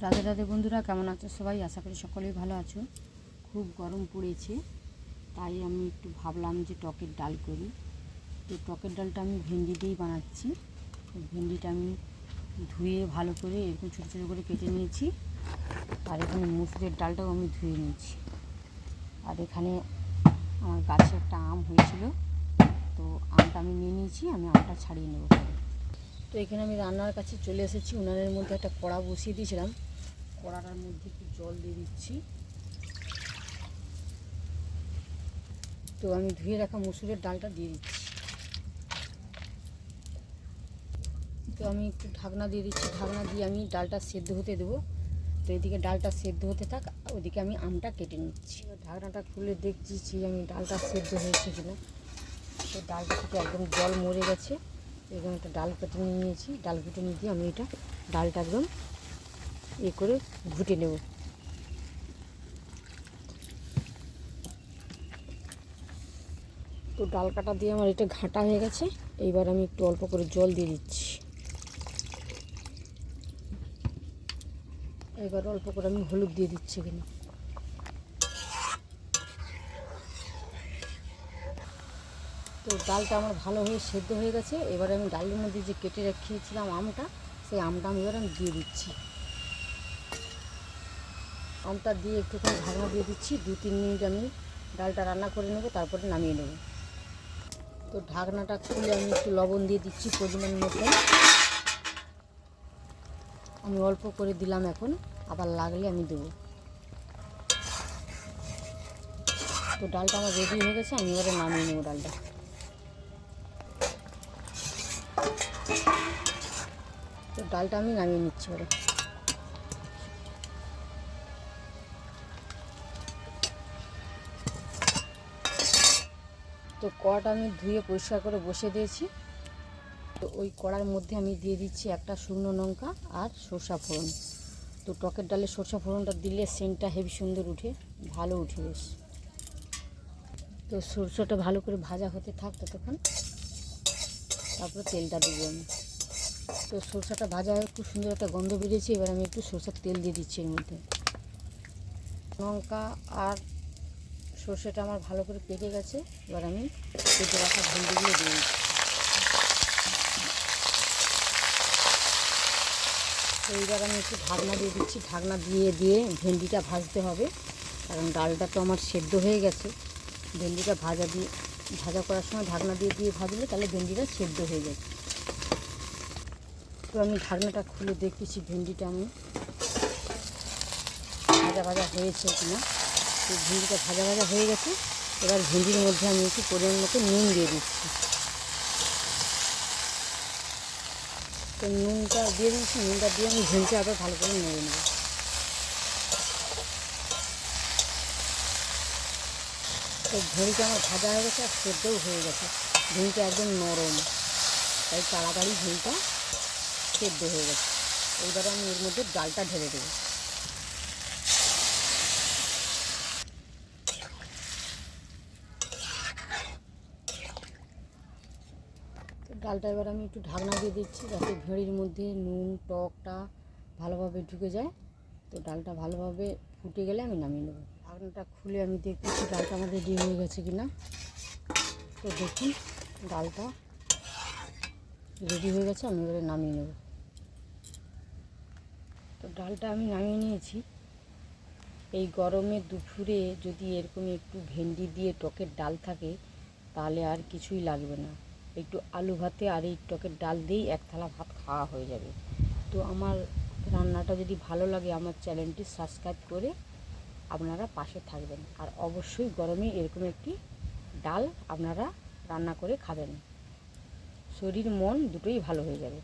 রাধে রাধে বন্ধুরা, কেমন আছো সবাই? আশা করি সকলেই ভালো আছো। খুব গরম পড়েছে, তাই আমি একটু ভাবলাম যে টকের ডাল করি। তো টকের ডালটা আমি ভেন্ডি দিয়েই বানাচ্ছি। ভেন্ডিটা আমি ধুয়ে ভালো করে এরকম ছোটো ছোটো করে কেটে নিয়েছি। আর এখানে মুসুরের ডালটাও আমি ধুয়ে নিয়েছি। আর এখানে আমার গাছে একটা আম হয়েছিল, তো আমটা আমি নিয়ে নিয়েছি। আমি আমটা ছাড়িয়ে নেব। তো এখানে আমি রান্নার কাছে চলে এসেছি। উনানের মধ্যে একটা কড়া বসিয়ে দিয়েছিলাম। কড়াটার মধ্যে একটু জল দিয়ে দিচ্ছি। তো আমি ধুয়ে রাখা মুসুরের ডালটা দিয়ে দিচ্ছি। তো আমি একটু ঢাকনা দিয়ে দিচ্ছি। ঢাকনা দিয়ে আমি ডালটা সেদ্ধ হতে দেবো। তো এদিকে ডালটা সেদ্ধ হতে থাক, ওদিকে আমি আমটা কেটে নিচ্ছি। ঢাকনাটা খুলে দেখছি আমি ডালটা সেদ্ধ হয়েছে কিনা। তো ডালটা থেকে একদম জল মরে গেছে। এরকম একটা ডাল কেটে নিয়েছি। ডাল ঘুটে নিয়ে দিয়ে আমি ডালটা একদম করে ঘুটে নেব। তো ডাল কাটা দিয়ে আমার এটা ঘাঁটা হয়ে গেছে। এইবার আমি একটু অল্প করে জল দিয়ে দিচ্ছি। এবার অল্প করে আমি হলুদ দিয়ে দিচ্ছি এখানে। তো ডালটা আমার ভালো হয়ে সেদ্ধ হয়ে গেছে। এবার আমি ডালের মধ্যে যে কেটে রেখেছিলাম আমটা, সেই আমটা আমি এবার দিয়ে দিচ্ছি। আমটা দিয়ে একটুখানি ঢাকনা দিয়ে দিচ্ছি। 2-3 মিনিট আমি ডালটা রান্না করে নেব, তারপরে নামিয়ে নেব। তো ঢাকনাটা খুলে আমি একটু লবণ দিয়ে দিচ্ছি পরিমাণ মতো। আমি অল্প করে দিলাম, এখন আবার লাগলে আমি দেবো। তো ডালটা আমার রেডি হয়ে গেছে। আমি এবারে নামিয়ে নেব ডালটা। তো ডালটা আমি নামিয়ে নিচ্ছি এবারে। তো কড়াটা আমি ধুয়ে পরিষ্কার করে বসিয়ে দিয়েছি। তো ওই কড়ার মধ্যে আমি দিয়ে দিচ্ছি একটা শুকনো লঙ্কা আর সরষা ফোড়ন। তো টকের ডালে সরষা ফোড়নটা দিলে সেন্টটা হেবি সুন্দর উঠে, ভালো উঠে বেশ। তো সরষাটা ভালো করে ভাজা হতে থাক ততক্ষণ, তারপরে তেলটা দেবো আমি। তো সরষাটা ভাজা হয়ে খুব সুন্দর একটা গন্ধ বেরিয়েছে। এবার আমি একটু সরষার তেল দিয়ে দিচ্ছি এর মধ্যে। লঙ্কা আর সরষেটা আমার ভালো করে পেকে গেছে। এবার আমি কেটে রাখা ভেন্ডিগুলো দিয়ে দিচ্ছি। তো এইবার আমি একটু ঢাকনা দিয়ে দিচ্ছি। ঢাকনা দিয়ে ভেন্ডিটা ভাজতে হবে, কারণ ডালটা তো আমার সেদ্ধ হয়ে গেছে। ভেন্ডিটা ভাজা করার সময় ঢাকনা দিয়ে ভাজলে তাহলে ভেন্ডিটা সেদ্ধ হয়ে যাবে। তো আমি ঢাকনাটা খুলে দেখতেছি ভেন্ডিটা আমি ভাজা হয়েছে কিনা। তো ভেন্ডিটা ভাজা হয়ে গেছে। এবার ভেন্ডির মধ্যে আমি একটু পরিমাণ মতো নুন দিয়ে দিচ্ছি। তো নুনটা দিয়ে দিচ্ছি। নুনটা দিয়ে আমি ভেন্ডিটা আবার ভালো করে নেড়ে নেব। তো ভেন্ডিটা আমার ভাজা হয়ে গেছে আর সেদ্ধও হয়ে গেছে। ভেন্ডিটা একদম নরম, তাই তাড়াতাড়ি ভেন্ডিটা সেদ্ধ হয়ে গেছে। এইবারে আমি এর মধ্যে ডালটা ঢেলে দেবো। তো ডালটা এবার আমি একটু ঢাকনা দিয়ে দিচ্ছি, যাতে ভেড়ির মধ্যে নুন টকটা ভালোভাবে ঢুকে যায়। তো ডালটা ভালোভাবে ফুটে গেলে আমি নামিয়ে নেব। ঢাকনাটা খুলে আমি দেখতেছি ডালটা আমার রেডি হয়ে গেছে কিনা। তো দেখুন ডালটা রেডি হয়ে গেছে। আমি এবারে নামিয়ে নেব। তো ডালটা আমি নামিয়ে নিয়েছি। এই গরমে দুপুরে যদি এরকম একটু ভেন্ডি দিয়ে টকের ডাল থাকে, তাহলে আর কিছুই লাগবে না। একটু আলু ভাতে আর এই টকের ডাল দিয়েই এক থালা ভাত খাওয়া হয়ে যাবে। তো আমার রান্নাটা যদি ভালো লাগে, আমার চ্যানেলটি সাবস্ক্রাইব করে আপনারা পাশে থাকবেন। আর অবশ্যই গরমে এরকম একটি ডাল আপনারা রান্না করে খাবেন। শরীর মন দুটোই ভালো হয়ে যাবে।